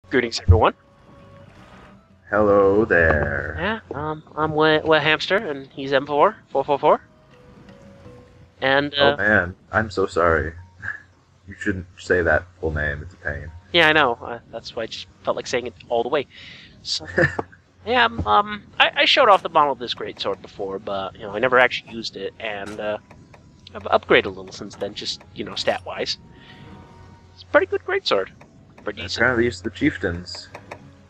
Greetings, everyone. Hello there. Yeah, I'm Wet Hamster, and he's M4 444. And Oh man, I'm so sorry. You shouldn't say that full name. It's a pain. yeah, I know. That's why I just felt like saying it all the way. So yeah, I showed off the model of this greatsword before, but I never actually used it, and I've upgraded a little since then, just stat-wise. It's a pretty good greatsword. Pretty decent. Apparently, it's the chieftains.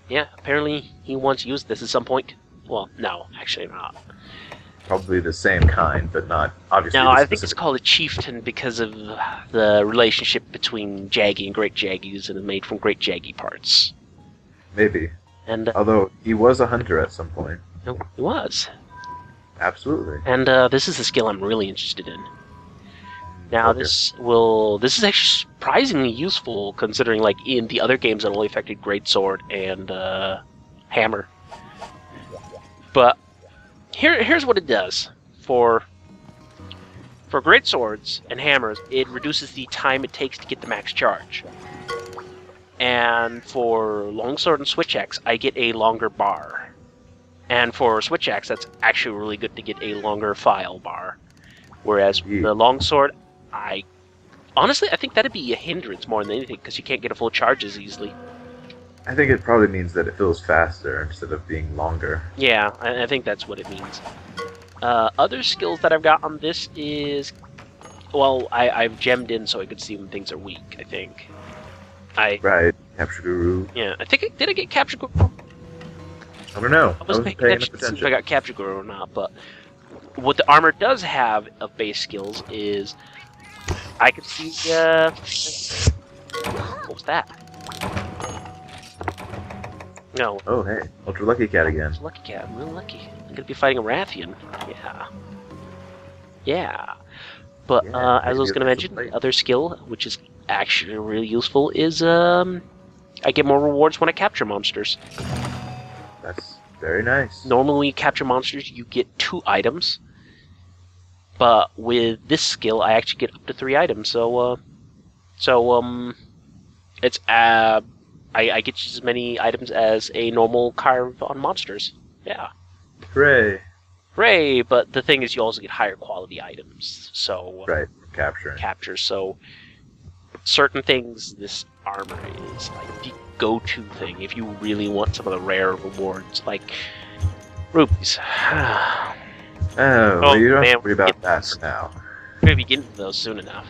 Yeah, apparently he once used this at some point. Well, no, actually not. Probably the same kind, but not obviously. No, the I think it's specific- called a chieftain because of the relationship between Jaggy and Great Jaggies, and is made from Great Jaggy parts. Maybe. And Although he was a hunter at some point. no, it was. Absolutely. And this is a skill I'm really interested in. Now Okay. this is actually surprisingly useful considering, like, in the other games that only affected Greatsword and Hammer. But here's what it does for Greatswords and Hammers. It reduces the time it takes to get the max charge. And for Longsword and Switch Axe, I get a longer bar. And for Switch Axe, that's actually really good to get a longer file bar. Whereas Yeah. the Longsword, honestly, I think that'd be a hindrance more than anything, because you can't get a full charge as easily. I think it probably means that it feels faster instead of being longer. Yeah, I think that's what it means. Other skills that I've got on this is, well, I've gemmed in so I could see when things are weak, I think. Right. Capture Guru. Yeah, I think, did I get Capture Guru? I don't know. I wasn't paying paying attention enough to see if attention. I got Capture Guru or not, but what the armor does have of base skills is I could see, what was that? No, Oh hey, Ultra Lucky Cat again. it's Lucky Cat. I'm real lucky. I'm gonna be fighting a Rathian. Yeah. Yeah. But Yeah, as I was maybe gonna a mention, fight. the other skill, which is actually really useful, is I get more rewards when I capture monsters. That's very nice. Normally when you capture monsters you get 2 items. But with this skill I actually get up to 3 items, it's I get just as many items as a normal carve on monsters. Yeah. Hooray! Hooray! But the thing is, you also get higher quality items. So Right, capturing. captures. So certain things, this armor is like the go-to thing if you really want some of the rare rewards, like rubies. Oh, well, you don't man, have to worry about get that those. for now. We're gonna be getting to those soon enough.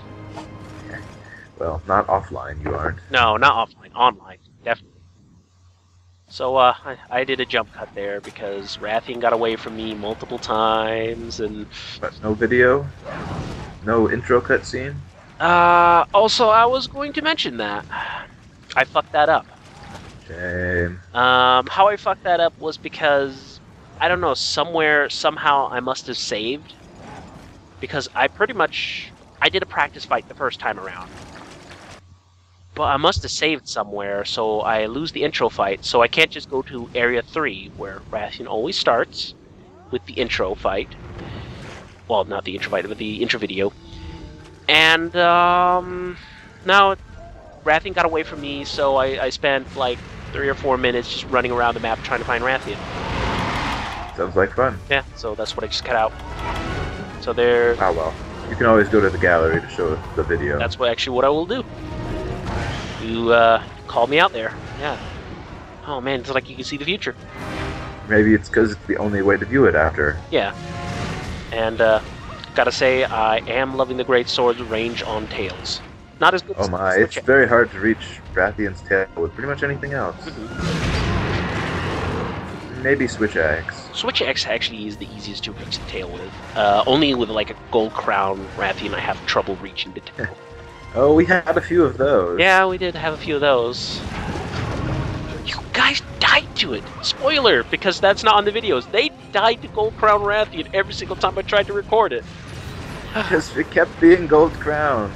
Well, not offline, you aren't. No, not offline, online, definitely. So I did a jump cut there because Rathian got away from me multiple times, and But no video? No intro cutscene? also I was going to mention that I fucked that up. Shame. How I fucked that up was because I don't know, somehow I must have saved, because I did a practice fight the first time around. But I must have saved somewhere, so I lose the intro fight, so I can't just go to Area 3, where Rathian always starts, with the intro fight. Well, not the intro fight, but the intro video. And, now Rathian got away from me, so I spent, like, 3 or 4 minutes just running around the map trying to find Rathian. Sounds like fun. Yeah, so that's what I just cut out. So there, Ah well. You can always go to the gallery to show the video. that's what I will do. You, call me out there. Yeah. Oh man, it's like you can see the future. Maybe it's because it's the only way to view it after. Yeah. And, gotta say, I am loving the Great Sword's range on tails. Not as good Oh as my, the it's Switch. very hard to reach Rathian's tail with pretty much anything else. Maybe Switch Axe. Switch X actually is the easiest to reach the tail with. Only with, like, a gold crown Rathian I have trouble reaching the tail. Oh, we had a few of those. Yeah, we did have a few of those. You guys died to it! Spoiler, because that's not on the videos. They died to Gold Crown Rathian every single time I tried to record it. Because it kept being Gold Crown.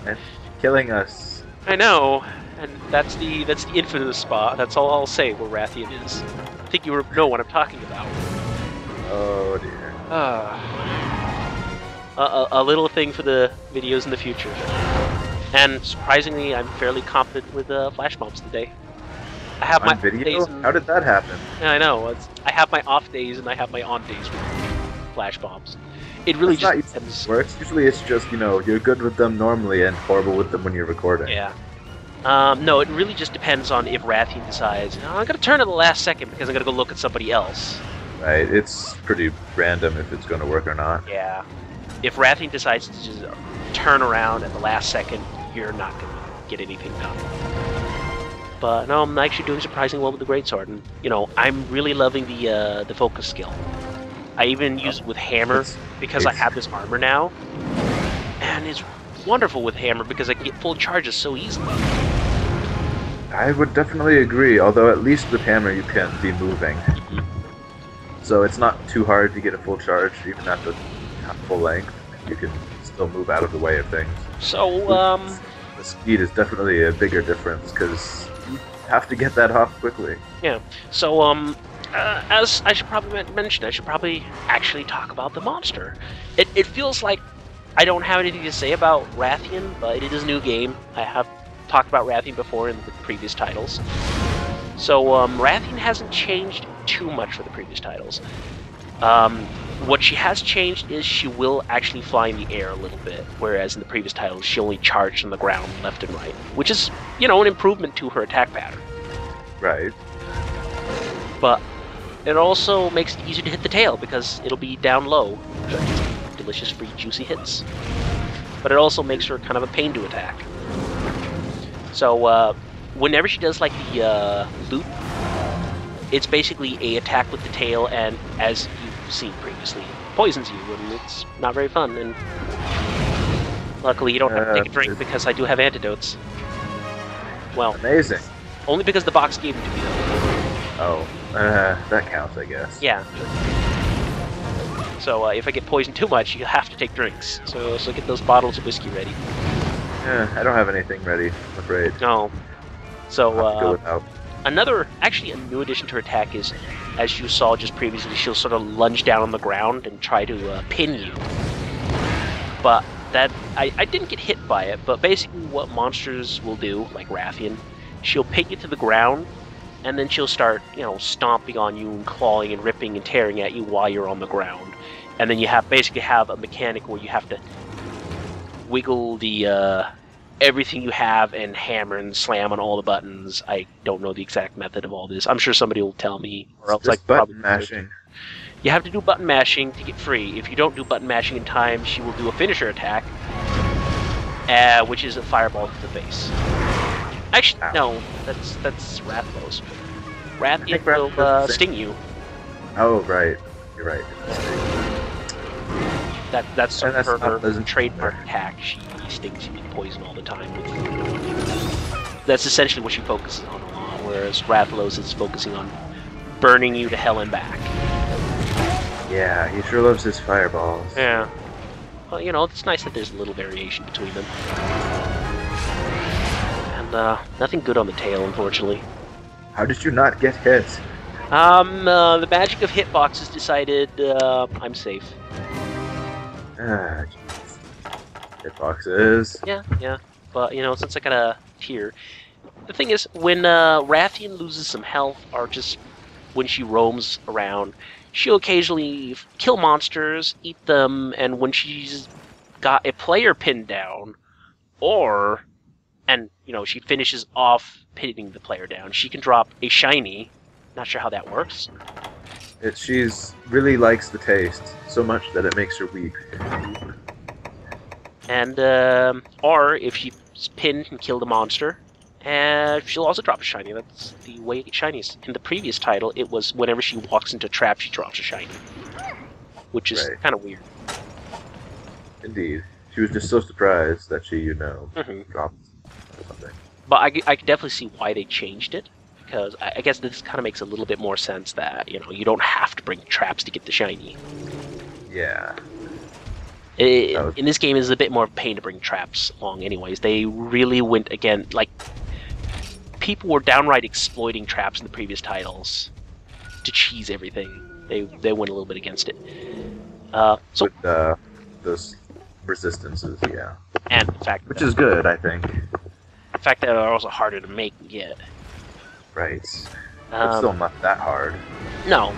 And killing us. I know, and that's the infamous spot. That's all I'll say where Rathian is. I think you know what I'm talking about. Oh dear. A little thing for the videos in the future. And surprisingly, I'm fairly competent with flash mobs today. I have my On video? days and, How did that happen? yeah, I know. I have my off days and I have my on days with flash bombs. It really That's not just usually depends. how it works. Usually it's just, you're good with them normally and horrible with them when you're recording. Yeah. No, it really just depends on if Rathian decides, I'm going to turn at the last second because I'm going to go look at somebody else. Right, it's pretty random if it's going to work or not. Yeah. If Rathian decides to just turn around at the last second, you're not going to get anything done. But no, I'm actually doing surprisingly well with the greatsword, and I'm really loving the focus skill. I even use it with hammer because I have this armor now, and it's wonderful with hammer because I can get full charges so easily. I would definitely agree, although at least with hammer you can be moving. So it's not too hard to get a full charge, even at the full length. You can still move out of the way of things. So, the speed is definitely a bigger difference, because you have to get that off quickly. Yeah. So, as I should probably mention, I should probably actually talk about the monster. It feels like I don't have anything to say about Rathian, but it is a new game. I have talked about Rathian before in the previous titles. So, Rathian hasn't changed too much for the previous titles. What she has changed is she will actually fly in the air a little bit, whereas in the previous titles she only charged on the ground left and right, which is, an improvement to her attack pattern. Right. But it also makes it easier to hit the tail because it'll be down low. Delicious, free, juicy hits. But it also makes her kind of a pain to attack. So, whenever she does, like, the loop, it's basically a attack with the tail, and as you've seen previously, poisons you, and it's not very fun, and luckily you don't have to take a drink because I do have antidotes. Well, amazing. Only because the box gave them to me, though. Oh, that counts, I guess. Yeah. So, if I get poisoned too much, you have to take drinks. So get those bottles of whiskey ready. I don't have anything ready, I'm afraid. No. So, I'll have to go without. Actually a new addition to her attack is, as you saw just previously, she'll sort of lunge down on the ground and try to pin you. But I didn't get hit by it, but basically what monsters will do, like Rathian, she'll pin you to the ground, and then she'll start, stomping on you and clawing and ripping and tearing at you while you're on the ground. And then you basically have a mechanic where you have to wiggle the everything you have and hammer and slam on all the buttons. I don't know the exact method of all this. I'm sure somebody will tell me, or else just button mashing. You have to do button mashing to get free. If you don't do button mashing in time, she will do a finisher attack, which is a fireball to the face. Actually, no, that's Rathlow's. Rathian will sting you. Oh, right. You're right. That's her trademark attack. She stings you with poison all the time. That's essentially what she focuses on a lot, whereas Rathlow's is focusing on burning you to hell and back. Yeah, he sure loves his fireballs. Yeah. Well, it's nice that there's a little variation between them. And, nothing good on the tail, unfortunately. How did you not get hit? The magic of hitboxes decided, I'm safe. Ah, jeez. Hitboxes. Yeah. But, since I got a tier... The thing is, when Rathian loses some health, or just when she roams around, she'll occasionally kill monsters, eat them, and when she's got a player pinned down, and she finishes off pinning the player down, she can drop a shiny. Not sure how that works. She's really likes the taste so much that it makes her weep. And or if she's pinned and killed a monster, she'll also drop a shiny. That's the way you get shinies. In the previous title, it was whenever she walks into a trap, she drops a shiny, which is kind of weird. Indeed, she was just so surprised that she, dropped something. But I can definitely see why they changed it. Because I guess this kind of makes a little bit more sense that, you don't have to bring traps to get the shiny. Yeah. In this game, it's a bit more pain to bring traps along anyways. They really went, again, like, people were downright exploiting traps in the previous titles to cheese everything. They went a little bit against it. With those resistances, yeah. And the fact which is good, I think. The fact that they're also harder to make and get. Right. It's still Um, not that hard. no,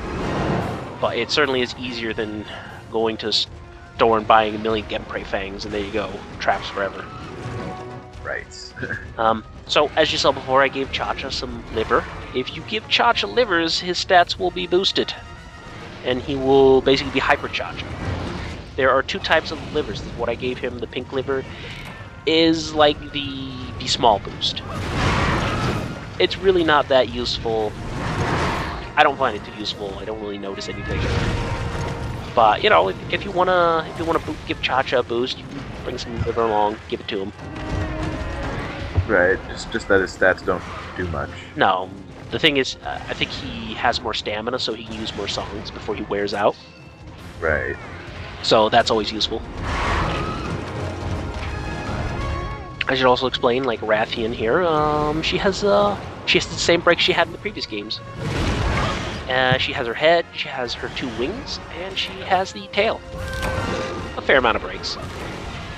but it certainly is easier than going to a store and buying a million Gemprey fangs, and there you go, traps forever. Right. So, as you saw before, I gave Cha-Cha some liver. If you give Cha-Cha livers, his stats will be boosted, and he will basically be Hyper Cha-Cha. There are two types of livers. What I gave him, the pink liver, is like the small boost. It's really not that useful. I don't find it too useful. I don't really notice anything. But you know, if you wanna give Cha-Cha a boost, you can bring some liver along, give it to him. Right. Just that his stats don't do much. No, the thing is, I think he has more stamina, so he can use more songs before he wears out. Right. So that's always useful. I should also explain, like Rathian here, she has the same break she had in the previous games. She has her head, she has her two wings, and she has the tail. A fair amount of breaks.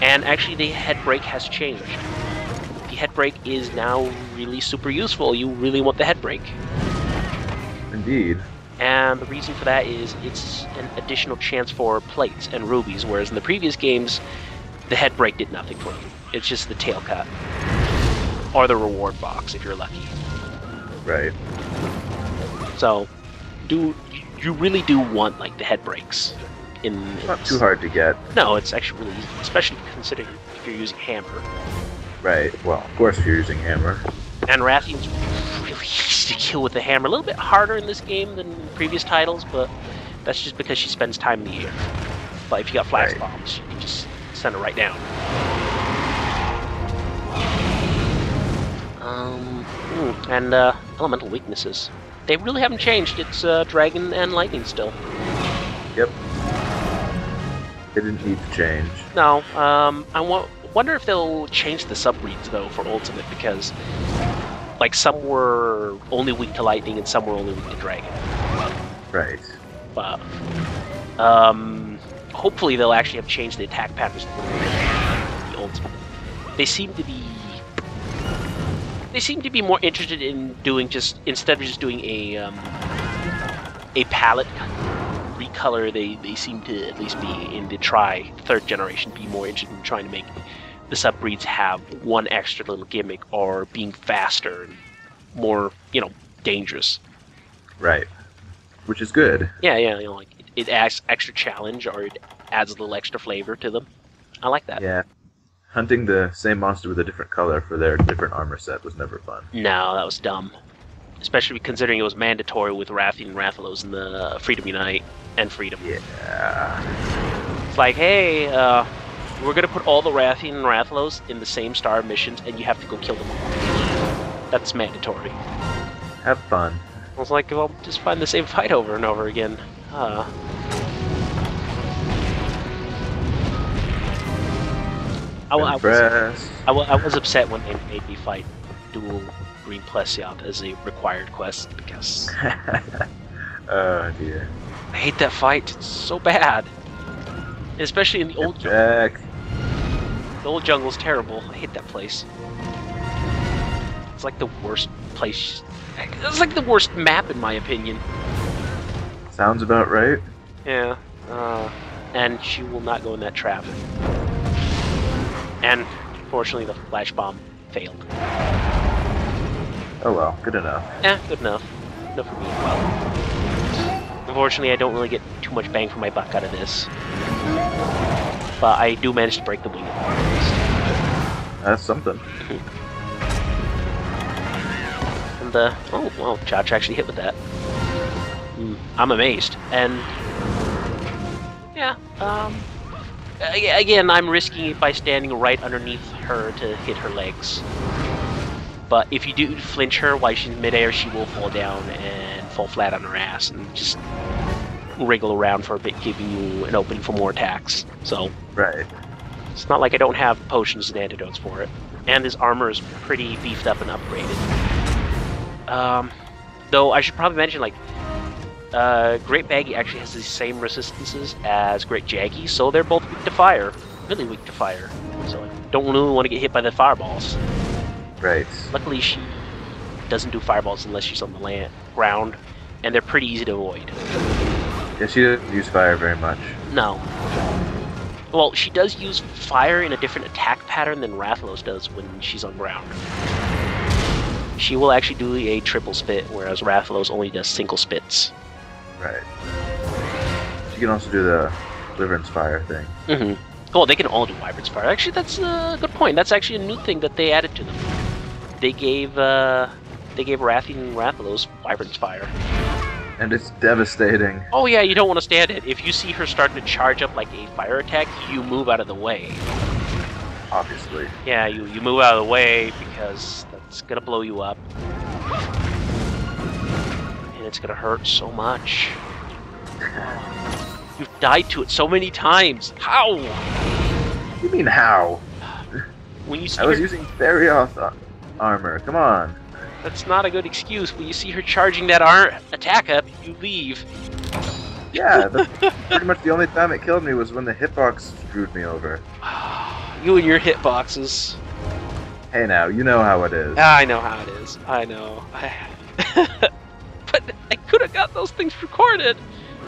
And actually, the head break has changed. The head break is now really super useful. You really want the head break. Indeed. And the reason for that is it's an additional chance for plates and rubies, whereas in the previous games, the head break did nothing for you. It's just the tail cut. Or the reward box, if you're lucky. Right. So, you really do want, like, the head breaks. It's not too hard to get. No, it's actually really easy, especially considering if you're using hammer. Right. Well, of course if you're using hammer. And Rathian's really easy to kill with the hammer. A little bit harder in this game than previous titles, but that's just because she spends time in the air. But if you got flash bombs, you can just send her right down. And elemental weaknesses. They really haven't changed. It's dragon and lightning still. Yep. They didn't need to change. No. I wonder if they'll change the subbreeds though for ultimate, because like some were only weak to lightning and some were only weak to dragon. Right. But hopefully they'll actually have changed the attack patterns for the ultimate. They seem to be more interested in doing instead of just doing a palette recolor. They seem to at least be in the third generation be more interested in trying to make the subbreeds have one extra little gimmick, or being faster and more, dangerous. Right. Which is good. Yeah, like it adds extra challenge, or it adds a little extra flavor to them. I like that. Yeah. Hunting the same monster with a different color for their different armor set was never fun. No, that was dumb. Especially considering it was mandatory with Rathian and Rathalos in the Freedom Unite and Freedom. Yeah. It's like, hey, we're gonna put all the Rathian and Rathalos in the same star missions, and you have to go kill them all. That's mandatory. Have fun. I was like, well, just find the same fight over and over again. I was upset when they made me fight dual Green Plesiot as a required quest, because oh dear. I hate that fight. It's so bad. Especially in the old jungle. The old jungle's terrible. I hate that place. It's like the worst place. It's like the worst map in my opinion. Sounds about right. Yeah. And she will not go in that trap. And unfortunately, the flash bomb failed. Oh well, good enough. Yeah, good enough. Enough for me. Well, unfortunately, I don't really get too much bang for my buck out of this. But I do manage to break the wing. That's something. And oh wow, Cha-Cha actually hit with that. I'm amazed. And yeah, again, I'm risking it by standing right underneath her to hit her legs. But if you do flinch her while she's in midair, she will fall down and fall flat on her ass and just wriggle around for a bit, giving you an opening for more attacks. So right. It's not like I don't have potions and antidotes for it. And his armor is pretty beefed up and upgraded. Though I should probably mention, like, Great Baggy actually has the same resistances as Great Jaggy, so they're both weak to fire. Really weak to fire. So I don't really want to get hit by the fireballs. Right. Luckily, she doesn't do fireballs unless she's on the ground, and they're pretty easy to avoid. Yeah, she doesn't use fire very much. No. Well, she does use fire in a different attack pattern than Rathalos does when she's on ground. She will actually do a triple spit, whereas Rathalos only does single spits. Right. She can also do the Wyvern's Fire thing. Mm-hmm. Well, they can all do Wyvern's Fire. Actually, that's a good point. That's actually a new thing that they added to them. They gave Rathian and Rathalos Wyvern's Fire. And it's devastating. Oh yeah, you don't want to stand it. If you see her starting to charge up like a fire attack, you move out of the way. Obviously. Yeah, you move out of the way because that's gonna blow you up. And it's gonna hurt so much. You've died to it so many times. How? What do you mean how? When you see I was her... using Therioth armor. Come on. That's not a good excuse. When you see her charging that attack up, you leave. Yeah, pretty much the only time it killed me was when the hitbox screwed me over. You and your hitboxes. Hey now, you know how it is. I know how it is. I know. But I could have got those things recorded,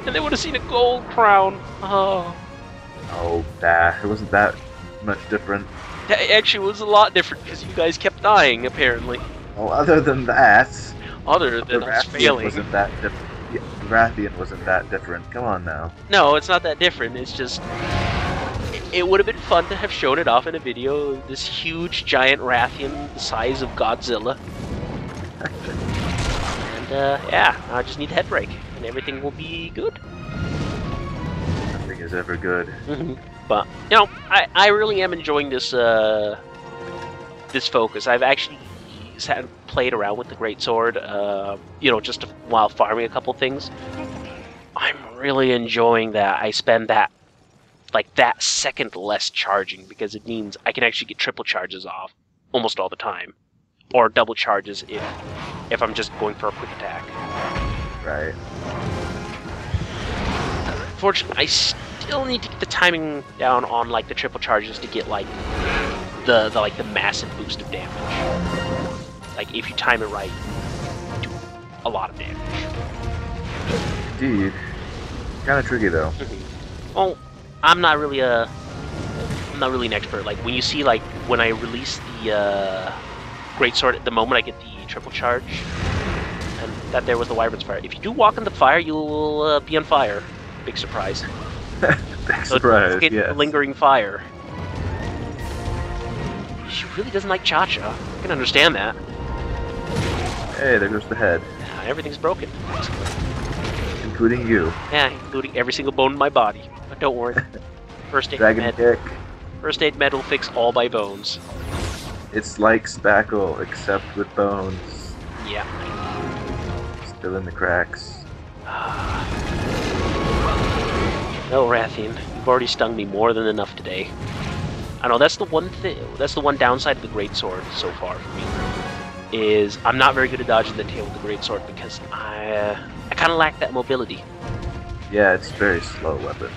and they would have seen a gold crown. Oh. Oh, it wasn't that much different. That actually was a lot different because you guys kept dying, apparently. Well, other than that, Other than us failing. Wasn't that different. Yeah, Rathian wasn't that different. Come on now. No, it's not that different. It's just... It would have been fun to have shown it off in a video. This huge, giant Rathian the size of Godzilla. And, yeah, I just need head break, and everything will be good. Nothing is ever good. But, you know, I really am enjoying this, this focus. I've actually played around with the greatsword, you know, just while farming a couple things. I'm really enjoying that. I spend that second less charging because it means I can actually get triple charges off almost all the time, or double charges if I'm just going for a quick attack. Right. Fortunately, I still need to get the timing down on like the triple charges to get like the massive boost of damage. Like, if you time it right, you do a lot of damage. Indeed. Kind of tricky, though. Well, I'm not really an expert. Like, when you see, like, when I release the greatsword, at the moment I get the triple charge, and that there was the Wyvern's Fire. If you do walk in the fire, you'll be on fire. Big surprise. Big surprise, yes. Lingering fire. She really doesn't like Cha-Cha. I can understand that. Hey, there goes the head. Yeah, everything's broken. Including you. Yeah, including every single bone in my body. But don't worry. First aid Dragon kick. First aid med will fix all my bones. It's like Spackle, except with bones. Yeah. Still in the cracks. No, Rathian, you've already stung me more than enough today. I know that's the one thing. That's the one downside of the greatsword so far for me. Is I'm not very good at dodging the tail with the greatsword because I kind of lack that mobility. Yeah, it's a very slow weapon.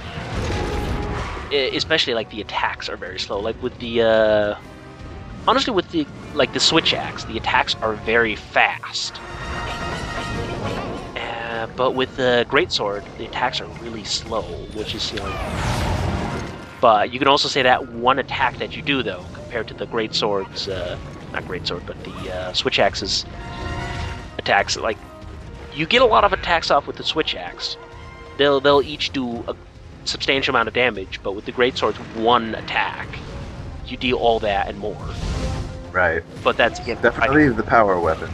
Especially like the attacks are very slow. Like with the honestly with the switch axe, the attacks are very fast. But with the greatsword, the attacks are really slow, which is, you know. But you can also say that one attack that you do though, compared to the greatsword's not greatsword, but the switch axe's attacks, like you get a lot of attacks off with the switch axe. They'll each do a substantial amount of damage, but with the greatsword's one attack, you deal all that and more. Right. But that's again definitely the power weapon.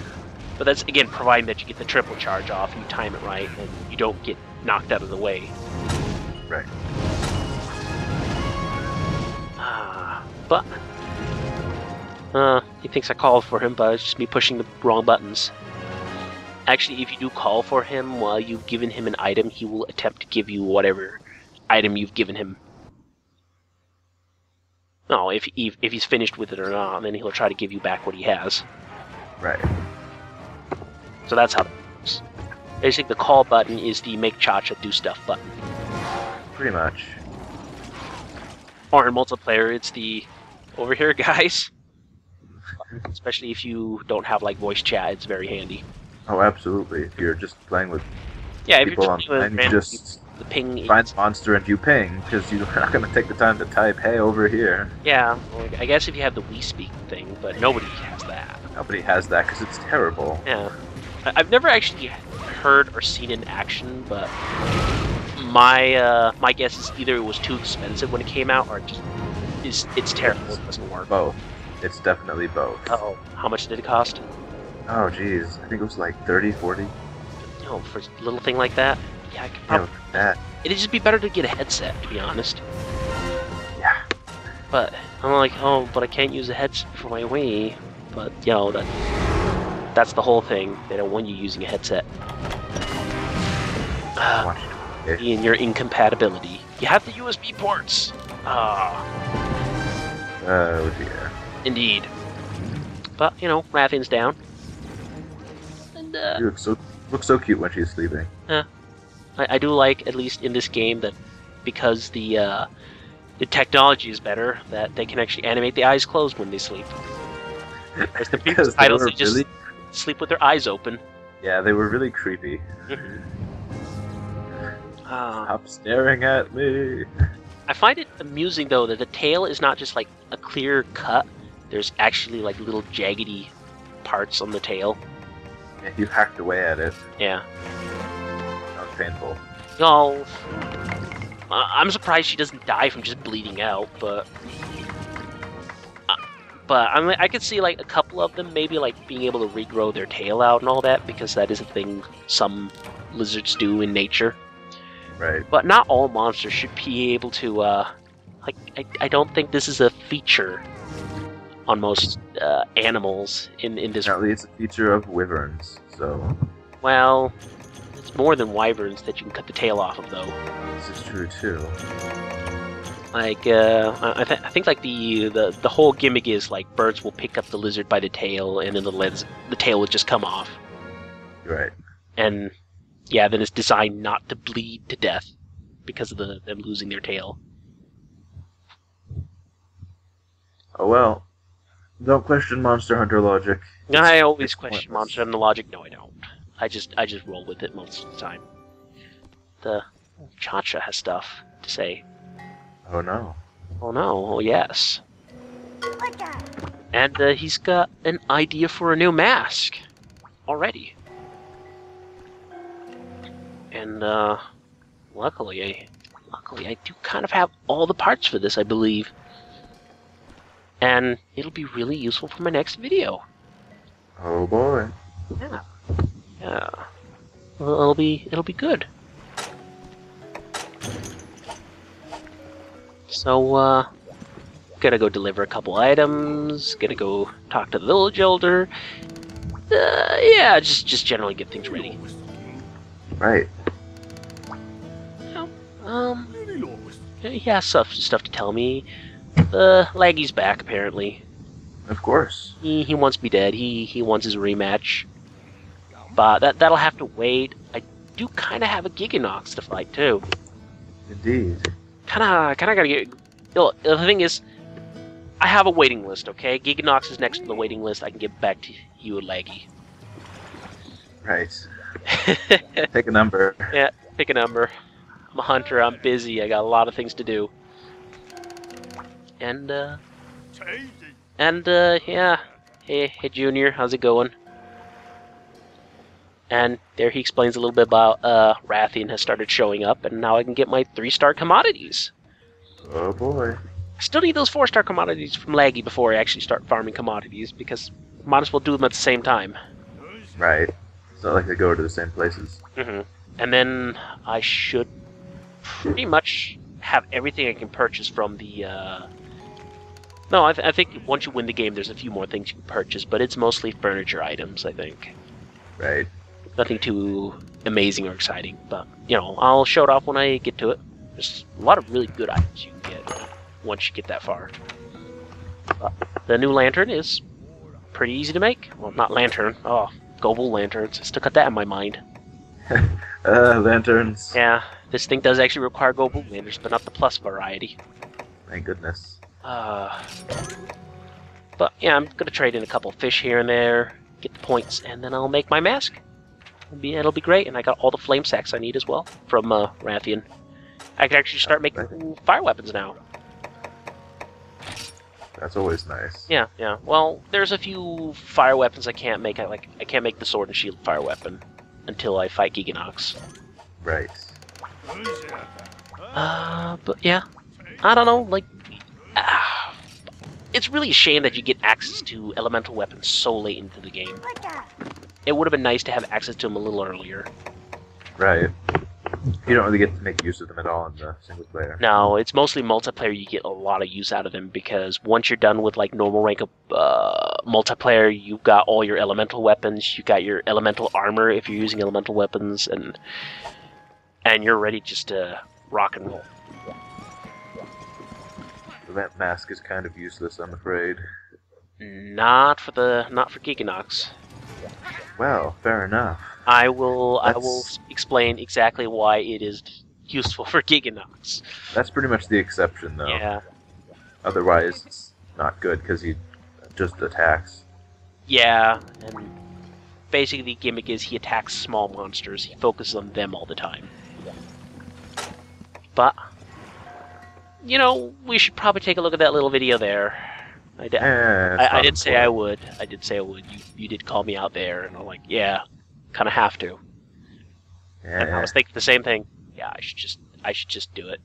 But that's again providing that you get the triple charge off, you time it right, and you don't get knocked out of the way. Right. But he thinks I called for him, but it's just me pushing the wrong buttons. Actually, if you do call for him while you've given him an item, he will attempt to give you whatever item you've given him. No, if he's finished with it or not, then he'll try to give you back what he has. Right. So that's how that works. Basically, the call button is the make Cha-Cha do stuff button. Pretty much. Or in multiplayer, it's the over here, guys. Especially if you don't have like voice chat, it's very handy. Oh, absolutely. If you're just playing with Yeah, if people you're just playing with online, you random just the ping. find the monster and you ping, because you're not going to take the time to type, hey, over here. Yeah, well, I guess if you have the We Speak thing, but nobody has that. Nobody has that, because it's terrible. Yeah. I've never actually heard or seen it in action, but my guess is either it was too expensive when it came out, or it's terrible. It doesn't work. Both. It's definitely both. Oh, how much did it cost? Oh, geez. I think it was like 30, 40. No, for a little thing like that. Yeah, I could probably. That. It'd just be better to get a headset, to be honest. Yeah. But I'm like, oh, but I can't use a headset for my Wii. But that's the whole thing. They don't want you using a headset. And your incompatibility. You have the USB ports. Oh dear. Indeed. But Rathian's down. And She looks so cute when she's sleeping. I do like, at least in this game, that because the technology is better, that they can actually animate the eyes closed when they sleep. Whereas the previous titles, they just sleep with their eyes open. Yeah, they were really creepy. Stop staring at me. I find it amusing, though, that the tail is not just like a clear cut. There's actually like little jaggedy parts on the tail. Yeah, you hacked away at it. Yeah. Sounds painful. No. I'm surprised she doesn't die from just bleeding out, but I could see like a couple of them maybe like being able to regrow their tail out and all that, because that is a thing some lizards do in nature. Right. But not all monsters should be able to, I don't think this is a feature on most animals in this. Apparently it's a feature of wyverns, so... Well, it's more than wyverns that you can cut the tail off of, though. This is true, too. Like, I think like the whole gimmick is like birds will pick up the lizard by the tail, and then the tail will just come off. Right. And yeah, then it's designed not to bleed to death because of them losing their tail. Oh well. Don't question Monster Hunter logic. I always question Monster Hunter logic. No, I don't. I just roll with it most of the time. The Chacha has stuff to say. Oh no. Oh no. Oh yes. And he's got an idea for a new mask already. And luckily I do kind of have all the parts for this, I believe. And it'll be really useful for my next video. Oh boy. Yeah. Yeah. Well, it'll be good. So, gotta go deliver a couple items, gotta go talk to the village elder. Yeah, just generally get things ready. Right. He has stuff to tell me. Laggy's back, apparently. Of course. He wants me dead. He wants his rematch. But that'll have to wait. I do kind of have a Giganox to fight, too. Indeed. Kinda gotta get... The thing is, I have a waiting list, okay? Giganox is next on the waiting list. I can get back to you, Laggy. Right. Pick a number. Yeah, pick a number. I'm a hunter, I'm busy, I got a lot of things to do. And, yeah. Hey, Junior, how's it going? And there he explains a little bit about, Rathian has started showing up, and now I can get my 3-star commodities. Oh boy. I still need those 4-star commodities from Laggy before I actually start farming commodities, because I might as well do them at the same time. Right. It's not like they go to the same places. Mm-hmm. And then I should pretty much have everything I can purchase from the, No, I think once you win the game, there's a few more things you can purchase, but it's mostly furniture items, I think. Right. Nothing too amazing or exciting, but, I'll show it off when I get to it. There's a lot of really good items you can get once you get that far. But the new lantern is pretty easy to make. Well, not lantern. Oh, Goble lanterns. I still got that in my mind. Lanterns. Yeah, this thing does actually require Goble lanterns, but not the plus variety. Thank goodness. But yeah, I'm gonna trade in a couple fish here and there, get the points, and then I'll make my mask. It'll be great, and I got all the flame sacks I need as well from Rathian. I can actually start making fire weapons now. That's always nice. Yeah, yeah. Well, there's a few fire weapons I can't make. I can't make the sword and shield fire weapon until I fight Giganox. Right. But yeah, I don't know. Like, it's really a shame that you get access to elemental weapons so late into the game. It would have been nice to have access to them a little earlier. Right. You don't really get to make use of them at all in the single player. No, it's mostly multiplayer. You get a lot of use out of them because once you're done with like normal rank of multiplayer, you've got all your elemental weapons. You got your elemental armor if you're using elemental weapons, and you're ready just to rock and roll. That mask is kind of useless, I'm afraid. Not for Giganox. Well, fair enough. I will explain exactly why it is useful for Giganox. That's pretty much the exception, though. Yeah. Otherwise, it's not good because he just attacks. Yeah, and basically the gimmick is he attacks small monsters. He focuses on them all the time. But, you know, we should probably take a look at that little video there. I did say I would. I did say I would. You did call me out there, and I'm like, yeah, kind of have to. Yeah. And I was thinking the same thing. Yeah, I should just do it.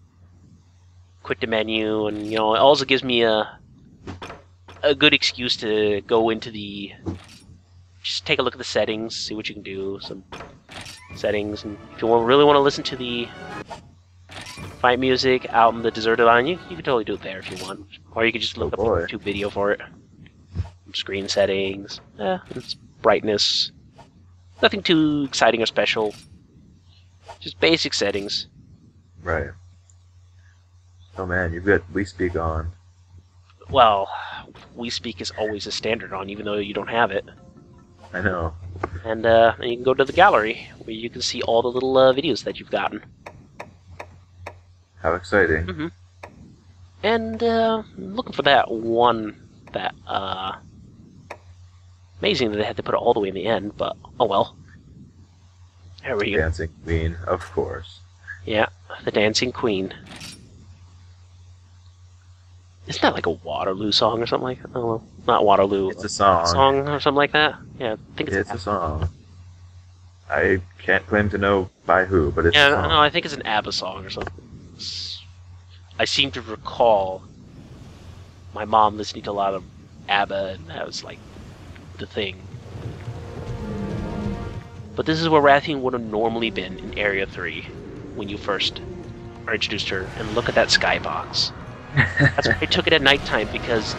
Quit the menu, and you know, it also gives me a good excuse to go into just take a look at the settings, see what you can do, some settings, and if you really want to listen to the fight music out in the deserted island, you can totally do it there if you want. Or you could just look up a YouTube video for it. Screen settings, it's brightness. Nothing too exciting or special. Just basic settings. Right. Oh man, you've got We Speak on. Well, We Speak is always a standard on, even though you don't have it. I know. And you can go to the gallery, where you can see all the little videos that you've gotten. How exciting. Mm-hmm. And looking for that one, amazing that they had to put it all the way in the end, but oh well. There we go. Dancing Queen, of course. Yeah, the Dancing Queen. Isn't that like a Waterloo song or something like that? Oh, well, not Waterloo. It's a song. Song or something like that? Yeah, I think it's a song. I can't claim to know by who, but it's a song. No, I think it's an ABBA song or something. I seem to recall my mom listening to a lot of ABBA, and that was like the thing. But this is where Rathian would have normally been in Area 3 when you first are introduced to her. And look at that skybox. That's why I took it at nighttime, because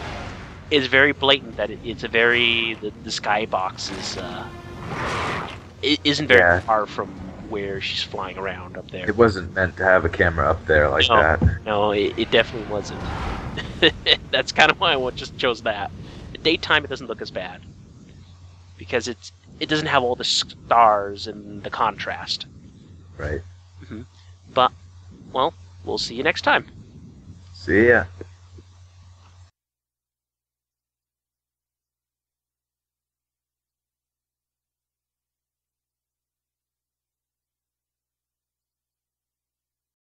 it's very blatant that the skybox isn't very far from where she's flying around up there. It wasn't meant to have a camera up there like that. No, it definitely wasn't. That's kind of why I just chose that. At daytime, it doesn't look as bad, because it doesn't have all the stars and the contrast. Right. Mm-hmm. But, well, we'll see you next time. See ya.